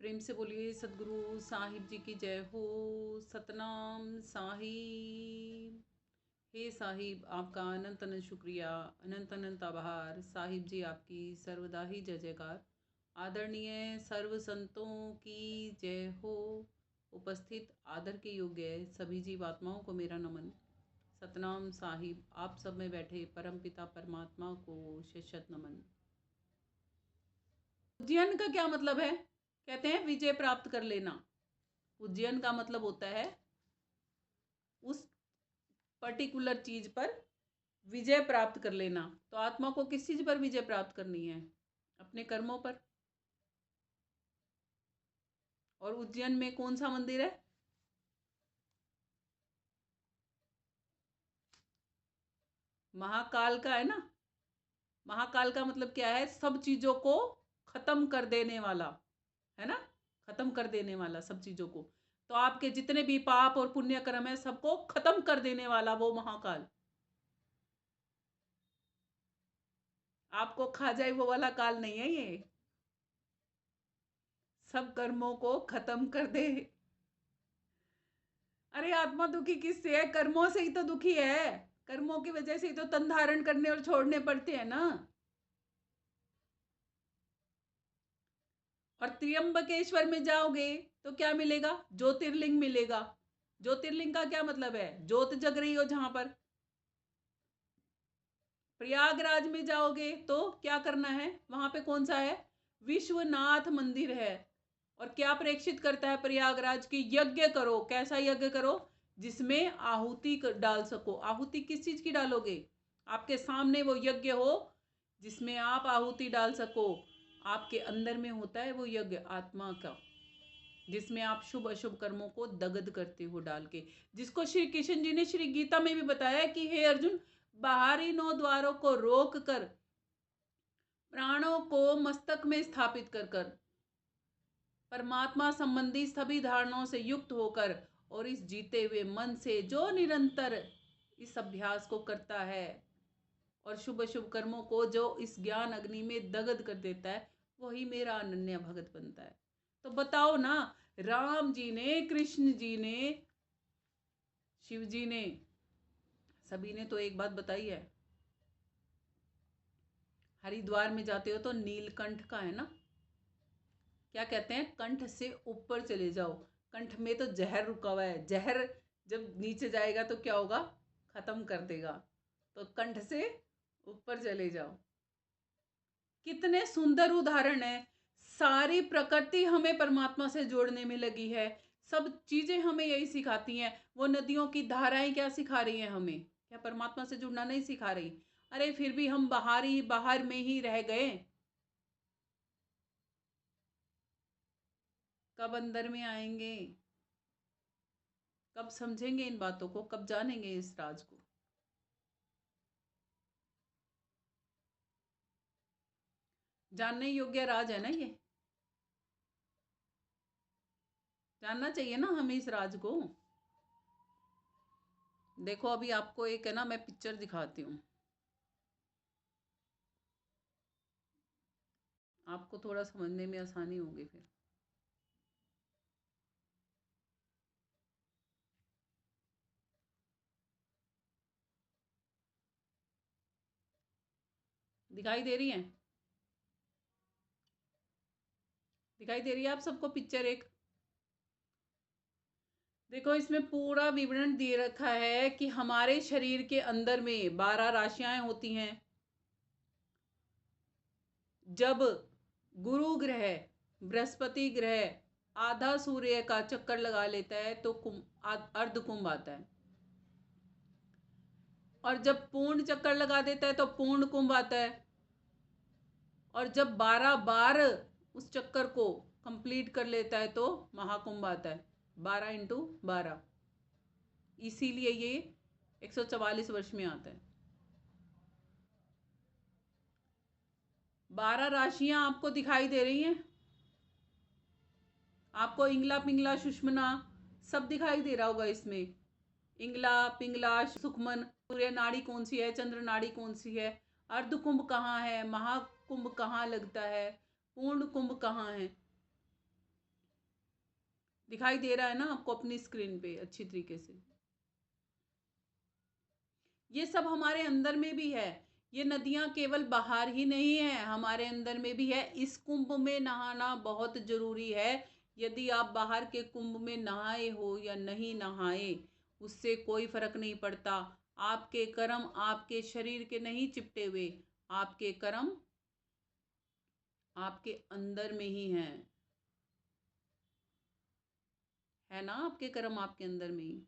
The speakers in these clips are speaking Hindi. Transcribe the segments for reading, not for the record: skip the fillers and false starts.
प्रेम से बोलिए सदगुरु साहिब जी की जय हो। सतनाम साहिब। हे साहिब, आपका अनंत अनंत शुक्रिया, अनंत अनंत आभार। साहिब जी आपकी सर्वदा ही जय जयकार। आदरणीय सर्व संतों की जय हो। उपस्थित आदर के योग्य सभी जीवात्माओं को मेरा नमन। सतनाम साहिब, आप सब में बैठे परमपिता परमात्मा को शत नमन। उज्जैन का क्या मतलब है? कहते हैं विजय प्राप्त कर लेना। उज्जैन का मतलब होता है उस पर्टिकुलर चीज पर विजय प्राप्त कर लेना। तो आत्मा को किस चीज पर विजय प्राप्त करनी है? अपने कर्मों पर। और उज्जैन में कौन सा मंदिर है? महाकाल का है ना। महाकाल का मतलब क्या है? सब चीजों को खत्म कर देने वाला, है ना। खत्म कर देने वाला सब चीजों को। तो आपके जितने भी पाप और पुण्य कर्म है सबको खत्म कर देने वाला वो महाकाल। आपको खा जाए वो वाला काल नहीं है ये। सब कर्मों को खत्म कर दे। अरे आत्मा दुखी किससे है? कर्मों से ही तो दुखी है। कर्मों की वजह से ही तो तन धारण करने और छोड़ने पड़ते हैं ना। और त्र्यंबकेश्वर में जाओगे तो क्या मिलेगा? ज्योतिर्लिंग मिलेगा। ज्योतिर्लिंग का क्या मतलब है? ज्योत जग रही हो जहां पर। प्रयागराज में जाओगे तो क्या करना है? वहां पे कौन सा है? विश्वनाथ मंदिर है। और क्या प्रेक्षित करता है प्रयागराज की? यज्ञ करो। कैसा यज्ञ करो? जिसमें आहुति डाल सको। आहुति किस चीज की डालोगे? आपके सामने वो यज्ञ हो जिसमें आप आहुति डाल सको। आपके अंदर में होता है वो यज्ञ आत्मा का, जिसमें आप शुभ अशुभ कर्मों को दग्ध करते हो डाल के। जिसको श्री कृष्ण जी ने श्री गीता में भी बताया कि हे अर्जुन, बाहरी 9 द्वारों को रोक कर प्राणों को मस्तक में स्थापित कर कर परमात्मा संबंधी सभी धारणाओं से युक्त होकर और इस जीते हुए मन से जो निरंतर इस अभ्यास को करता है और शुभ शुभ कर्मों को जो इस ज्ञान अग्नि में दग्ध कर देता है, वही मेरा अनन्य भगत बनता है। तो बताओ ना, राम जी ने, कृष्ण जी ने, शिव जी ने, सभी ने तो एक बात बताई है। हरिद्वार में जाते हो तो नीलकंठ का है ना, क्या कहते हैं? कंठ से ऊपर चले जाओ। कंठ में तो जहर रुका हुआ है। जहर जब नीचे जाएगा तो क्या होगा? खत्म कर देगा। तो कंठ से ऊपर चले जाओ। कितने सुंदर उदाहरण है। सारी प्रकृति हमें परमात्मा से जोड़ने में लगी है। सब चीजें हमें यही सिखाती हैं। वो नदियों की धाराएं क्या सिखा रही हैं हमें? क्या परमात्मा से जुड़ना नहीं सिखा रही? अरे फिर भी हम बाहर में ही रह गए। कब अंदर में आएंगे? कब समझेंगे इन बातों को? कब जानेंगे इस राज को? जानने योग्य राज है ना ये। जानना चाहिए ना हमें इस राज को। देखो अभी आपको एक है ना, मैं पिक्चर दिखाती हूँ। आपको थोड़ा समझने में आसानी होगी फिर। दिखाई दे रही है? दिखाई दे रही है आप सबको पिक्चर एक? देखो इसमें पूरा विवरण दे रखा है कि हमारे शरीर के अंदर में 12 राशियां होती हैं। जब गुरु ग्रह, बृहस्पति ग्रह आधा सूर्य का चक्कर लगा लेता है तो अर्ध कुंभ आता है। और जब पूर्ण चक्कर लगा देता है तो पूर्ण कुंभ आता है। और जब 12 बार उस चक्कर को कंप्लीट कर लेता है तो महाकुंभ आता है। 12 × 12। इसीलिए ये 144 वर्ष में आता है। 12 राशियां आपको दिखाई दे रही हैं। आपको इंगला पिंगला सुषमना सब दिखाई दे रहा होगा इसमें। इंगला पिंगला सुखमन, सूर्य नाड़ी कौन सी है, चंद्र नाड़ी कौन सी है, अर्ध कुंभ कहाँ है, महाकुंभ कहाँ लगता है, पूर्ण कुंभ कहाँ है। दिखाई दे रहा है ना आपको अपनी स्क्रीन पे अच्छी तरीके से? ये सब हमारे अंदर में भी है। ये नदियाँ केवल बाहर ही नहीं है, हमारे अंदर में भी है। इस कुंभ में नहाना बहुत ज़रूरी है। यदि आप बाहर के कुंभ में नहाए हो या नहीं नहाए, उससे कोई फ़र्क नहीं पड़ता। आपके कर्म आपके शरीर के नहीं चिपटे हुए, आपके कर्म आपके अंदर में ही हैं। है ना, आपके कर्म आपके अंदर में ही।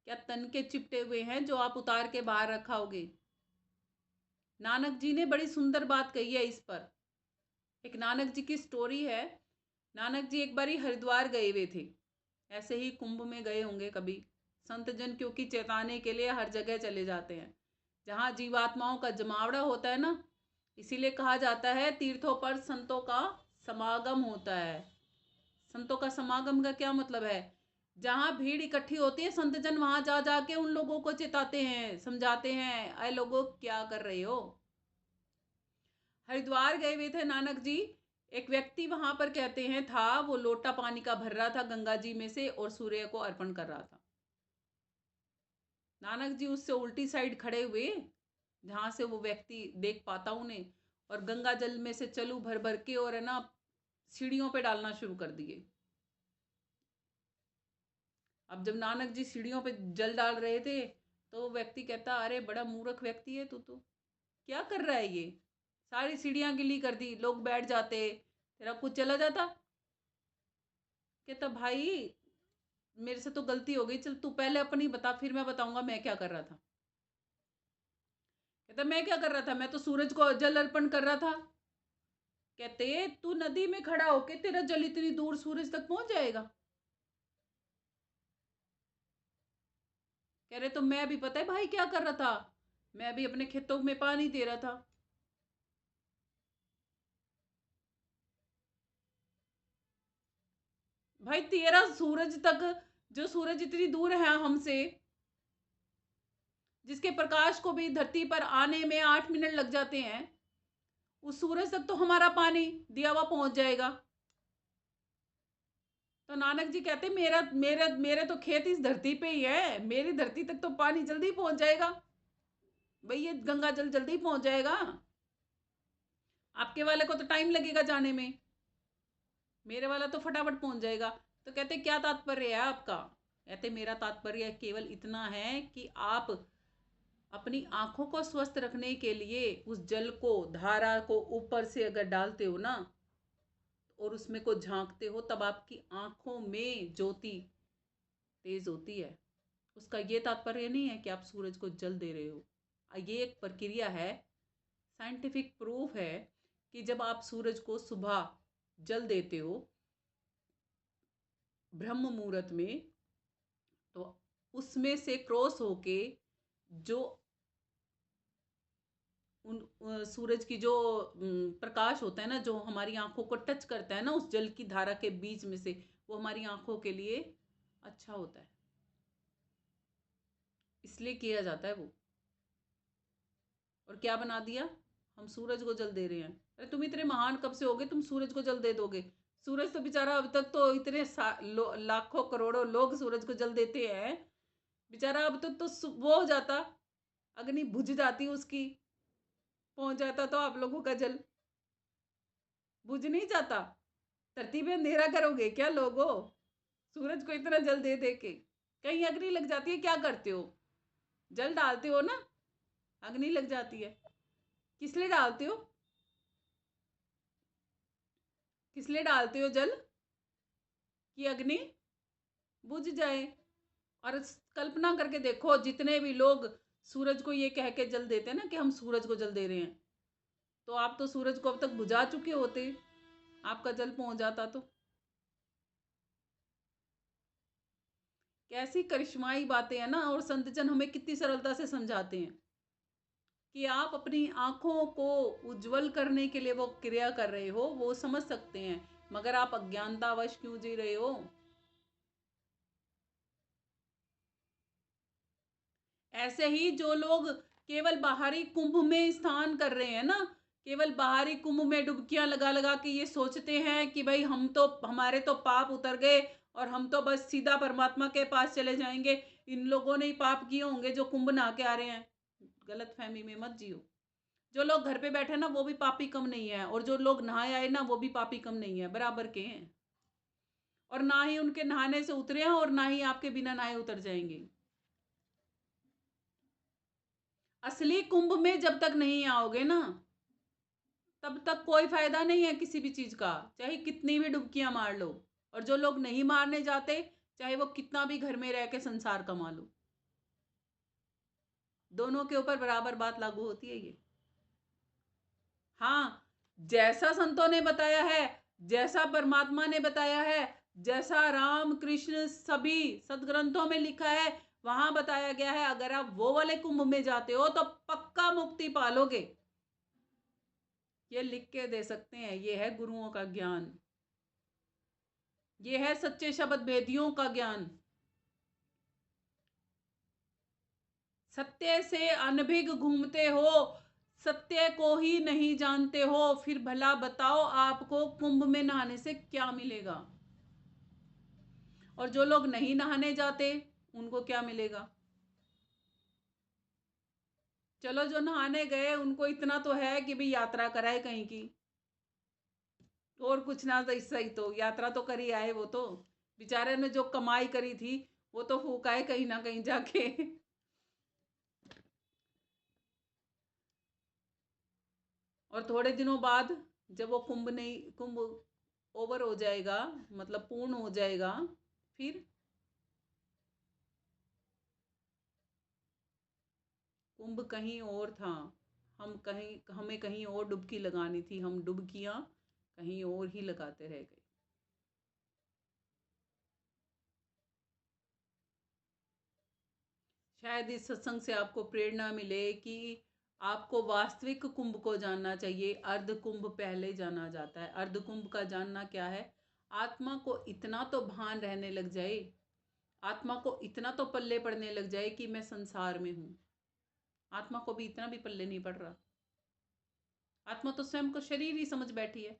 क्या तन के चिपटे हुए हैं जो आप उतार के बाहर रखाओगे? नानक जी ने बड़ी सुंदर बात कही है इस पर। एक नानक जी की स्टोरी है। नानक जी एक बारी हरिद्वार गए हुए थे, ऐसे ही कुंभ में गए होंगे कभी। संत जन क्योंकि चेताने के लिए हर जगह चले जाते हैं जहाँ जीवात्माओं का जमावड़ा होता है ना, इसीलिए कहा जाता है तीर्थों पर संतों का समागम होता है। संतों का समागम का क्या मतलब है? जहाँ भीड़ इकट्ठी होती है, संत जन वहां जा जाके उन लोगों को चेताते हैं, समझाते हैं, अरे लोगों क्या कर रहे हो। हरिद्वार गए हुए थे नानक जी। एक व्यक्ति वहां पर कहते हैं था, वो लोटा पानी का भर रहा था गंगा जी में से और सूर्य को अर्पण कर रहा था। नानक जी उससे उल्टी साइड खड़े हुए, जहां से वो व्यक्ति देख पाता उन्हें, और गंगा जल में से चलू भर भर के और है ना सीढ़ियों पे डालना शुरू कर दिए। अब जब नानक जी सीढ़ियों पे जल डाल रहे थे, तो वो व्यक्ति कहता, अरे बड़ा मूर्ख व्यक्ति है तू तो, क्या कर रहा है ये? सारी सीढ़ियां गिली कर दी, लोग बैठ जाते, तेरा कुछ चला जाता। कहता, भाई मेरे से तो गलती हो गई, चल तू पहले अपनी बता, फिर मैं बताऊंगा मैं क्या कर रहा था। कहता, मैं क्या कर रहा था? मैं तो सूरज को जल अर्पण कर रहा था। कहते, तू नदी में खड़ा होके तेरा जल इतनी दूर सूरज तक पहुंच जाएगा? कह रहे, तो मैं भी पता है भाई क्या कर रहा था, मैं भी अपने खेतों में पानी दे रहा था। भाई तेरा सूरज तक, जो सूरज इतनी दूर है हमसे, जिसके प्रकाश को भी धरती पर आने में 8 मिनट लग जाते हैं, उस सूरज तक तो हमारा पानी दिया हुआ पहुंच जाएगा। तो नानक जी कहते, मेरा मेरे मेरे तो खेत इस धरती पे ही है, मेरी धरती तक तो पानी जल्दी पहुंच जाएगा। भाई ये गंगा जल जल्दी पहुंच जाएगा, आपके वाले को तो टाइम लगेगा जाने में, मेरे वाला तो फटाफट पहुंच जाएगा। तो कहते, क्या तात्पर्य है आपका? कहते, मेरा तात्पर्य केवल इतना है कि आप अपनी आंखों को स्वस्थ रखने के लिए उस जल को, धारा को ऊपर से अगर डालते हो ना, और उसमें को झांकते हो, तब आपकी आंखों में ज्योति तेज होती है। उसका ये तात्पर्य नहीं है कि आप सूरज को जल दे रहे हो। ये एक प्रक्रिया है, साइंटिफिक प्रूफ है कि जब आप सूरज को सुबह जल देते हो ब्रह्म मुहूर्त में, तो उसमें से क्रॉस होके जो उन सूरज की जो प्रकाश होता है ना, जो हमारी आंखों को टच करता है ना उस जल की धारा के बीच में से, वो हमारी आंखों के लिए अच्छा होता है, इसलिए किया जाता है वो। और क्या बना दिया, हम सूरज को जल दे रहे हैं। अरे तुम इतने महान कब से होगे, तुम सूरज को जल दे दोगे? सूरज तो बेचारा अब तक तो इतने लाखों करोड़ों लोग सूरज को जल देते हैं, बेचारा अब तक तो वो हो जाता, अग्नि बुझ जाती उसकी, पहुंच जाता तो आप लोगों का जल। बुझ नहीं जाता? धरती पे अंधेरा करोगे क्या लोगो? सूरज को इतना जल दे दे के कहीं अग्नि लग जाती है, क्या करते हो? जल डालते हो ना, अग्नि लग जाती है। किस लिए डालते हो? किस लिए डालते हो जल? कि अग्नि बुझ जाए। और कल्पना करके देखो, जितने भी लोग सूरज को ये कह के जल देते हैं ना कि हम सूरज को जल दे रहे हैं, तो आप तो सूरज को अब तक बुझा चुके होते, आपका जल पहुंच जाता तो। कैसी करिश्माई बातें हैं ना, और संत जन हमें कितनी सरलता से समझाते हैं कि आप अपनी आंखों को उज्जवल करने के लिए वो क्रिया कर रहे हो, वो समझ सकते हैं, मगर आप अज्ञानतावश क्यों जी रहे हो? ऐसे ही जो लोग केवल बाहरी कुंभ में स्नान कर रहे हैं ना, केवल बाहरी कुंभ में डुबकियां लगा लगा के ये सोचते हैं कि भाई हम तो, हमारे तो पाप उतर गए और हम तो बस सीधा परमात्मा के पास चले जाएंगे, इन लोगों ने ही पाप किए होंगे जो कुंभ नहा के आ रहे हैं। गलत फहमी में मत जियो। जो लोग घर पे बैठे ना वो भी पापी कम नहीं है, और जो लोग नहाए आए ना वो भी पापी कम नहीं है, बराबर के हैं। और ना ही उनके नहाने से उतरे हैं और ना ही आपके बिना नहाए उतर जाएंगे। असली कुंभ में जब तक नहीं आओगे ना तब तक कोई फायदा नहीं है किसी भी चीज का, चाहे कितनी भी डुबकियां मार लो। और जो लोग नहीं मारने जाते, चाहे वो कितना भी घर में रह के संसार कमा लो, दोनों के ऊपर बराबर बात लागू होती है ये। हाँ, जैसा संतों ने बताया है, जैसा परमात्मा ने बताया है, जैसा राम कृष्ण सभी सदग्रंथों में लिखा है वहां बताया गया है, अगर आप वो वाले कुंभ में जाते हो तो पक्का मुक्ति पालोगे। ये लिख के दे सकते हैं, ये है गुरुओं का ज्ञान, ये है सच्चे शब्द भेदियों का ज्ञान। सत्य से अनभिग घूमते हो, सत्य को ही नहीं जानते हो, फिर भला बताओ आपको कुंभ में नहाने से क्या मिलेगा। और जो लोग नहीं नहाने जाते उनको क्या मिलेगा। चलो जो नहाने गए उनको इतना तो है कि भाई यात्रा कराए कहीं की, और कुछ ना तो सही, तो यात्रा तो करी आए, वो तो बेचारे ने जो कमाई करी थी वो तो फूक आए कहीं ना कहीं जाके। और थोड़े दिनों बाद जब वो कुंभ ओवर हो जाएगा, मतलब पूर्ण हो जाएगा, फिर कुंभ कहीं और था, हमें कहीं और डुबकी लगानी थी, हम डुबकियां कहीं और ही लगाते रह गए। शायद इस सत्संग से आपको प्रेरणा मिले कि आपको वास्तविक कुंभ को जानना चाहिए। अर्ध कुंभ पहले जाना जाता है। अर्ध कुंभ का जानना क्या है, आत्मा को इतना तो भान रहने लग जाए, आत्मा को इतना तो पल्ले पड़ने लग जाए कि मैं संसार में हूं। आत्मा को भी इतना भी पल्ले नहीं पड़ रहा, आत्मा तो स्वयं को शरीर ही समझ बैठी है।